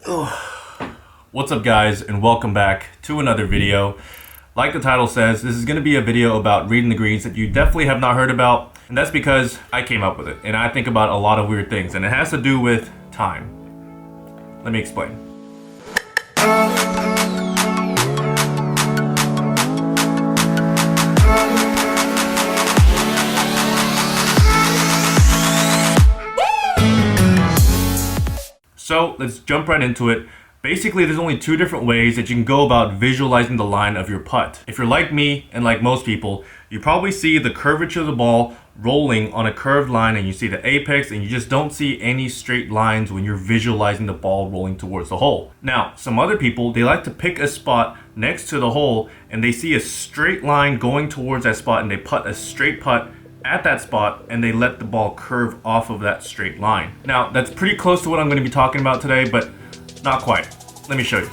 What's up guys, and welcome back to another video. Like the title says, this is going to be a video about reading the greens that you definitely have not heard about, and that's because I came up with it and I think about a lot of weird things, and it has to do with time. Let me explain. So let's jump right into it. Basically, there's only two different ways that you can go about visualizing the line of your putt. If you're like me and like most people, you probably see the curvature of the ball rolling on a curved line and you see the apex and you just don't see any straight lines when you're visualizing the ball rolling towards the hole. Now, some other people, they like to pick a spot next to the hole and they see a straight line going towards that spot and they putt a straight putt at that spot and they let the ball curve off of that straight line. Now, that's pretty close to what I'm going to be talking about today, but not quite. Let me show you.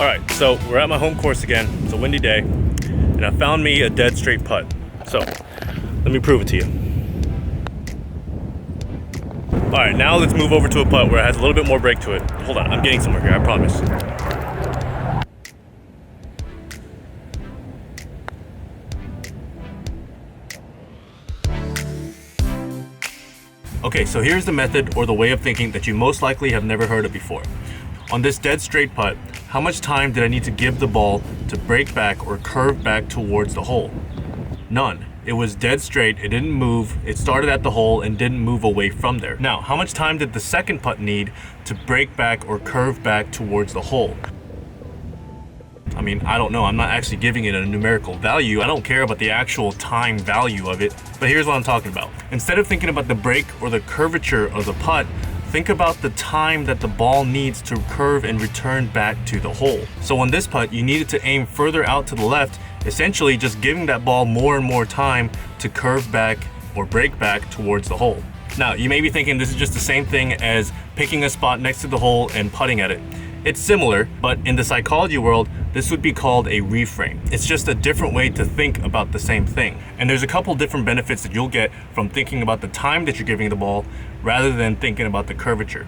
Alright, so we're at my home course again. It's a windy day, and I found me a dead straight putt. So, let me prove it to you. Alright, now let's move over to a putt where it has a little bit more break to it. Hold on, I'm getting somewhere here, I promise. Okay, so here's the method or the way of thinking that you most likely have never heard of before. On this dead straight putt, how much time did I need to give the ball to break back or curve back towards the hole? None. It was dead straight, it didn't move, it started at the hole and didn't move away from there. Now, how much time did the second putt need to break back or curve back towards the hole? I mean, I don't know, I'm not actually giving it a numerical value. I don't care about the actual time value of it, but here's what I'm talking about. Instead of thinking about the break or the curvature of the putt, think about the time that the ball needs to curve and return back to the hole. So on this putt, you needed to aim further out to the left, essentially just giving that ball more and more time to curve back or break back towards the hole. Now, you may be thinking this is just the same thing as picking a spot next to the hole and putting at it. It's similar, but in the psychology world, this would be called a reframe. It's just a different way to think about the same thing. And there's a couple different benefits that you'll get from thinking about the time that you're giving the ball rather than thinking about the curvature.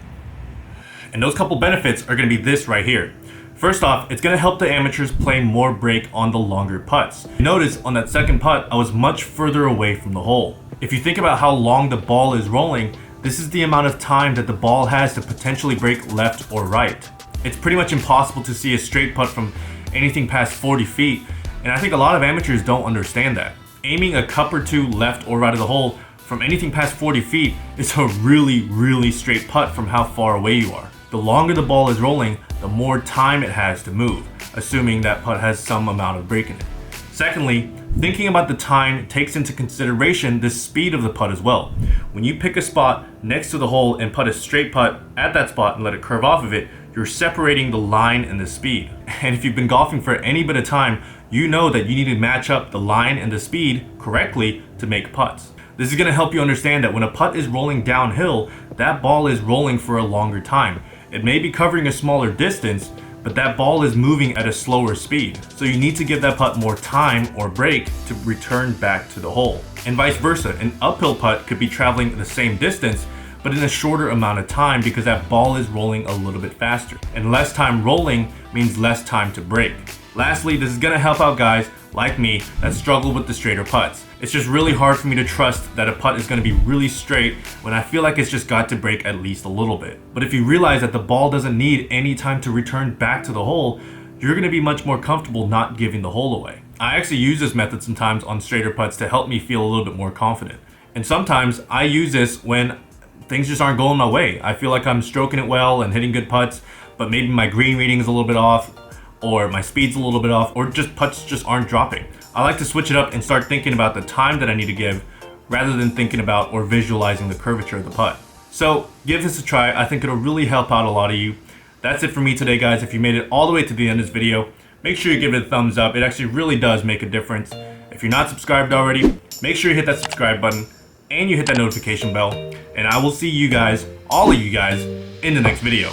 And those couple benefits are going to be this right here. First off, it's going to help the amateurs play more break on the longer putts. Notice on that second putt, I was much further away from the hole. If you think about how long the ball is rolling, this is the amount of time that the ball has to potentially break left or right. It's pretty much impossible to see a straight putt from anything past 40 feet, and I think a lot of amateurs don't understand that. Aiming a cup or two left or right of the hole from anything past 40 feet is a really straight putt from how far away you are. The longer the ball is rolling, the more time it has to move, assuming that putt has some amount of break in it. Secondly, thinking about the time takes into consideration the speed of the putt as well. When you pick a spot next to the hole and putt a straight putt at that spot and let it curve off of it, you're separating the line and the speed. And if you've been golfing for any bit of time, you know that you need to match up the line and the speed correctly to make putts. This is going to help you understand that when a putt is rolling downhill, that ball is rolling for a longer time. It may be covering a smaller distance, but that ball is moving at a slower speed. So you need to give that putt more time or break to return back to the hole. And vice versa, an uphill putt could be traveling the same distance, but in a shorter amount of time because that ball is rolling a little bit faster. And less time rolling means less time to break. Lastly, this is going to help out guys like me that struggle with the straighter putts. It's just really hard for me to trust that a putt is going to be really straight when I feel like it's just got to break at least a little bit. But if you realize that the ball doesn't need any time to return back to the hole, you're going to be much more comfortable not giving the hole away. I actually use this method sometimes on straighter putts to help me feel a little bit more confident. And sometimes I use this when things just aren't going my way. I feel like I'm stroking it well and hitting good putts, but maybe my green reading is a little bit off, or my speed's a little bit off, or just putts just aren't dropping. I like to switch it up and start thinking about the time that I need to give rather than thinking about or visualizing the curvature of the putt. So give this a try. I think it'll really help out a lot of you. That's it for me today, guys. If you made it all the way to the end of this video, make sure you give it a thumbs up. It actually really does make a difference. If you're not subscribed already, make sure you hit that subscribe button. and you hit that notification bell, and I will see you guys, all of you guys, in the next video.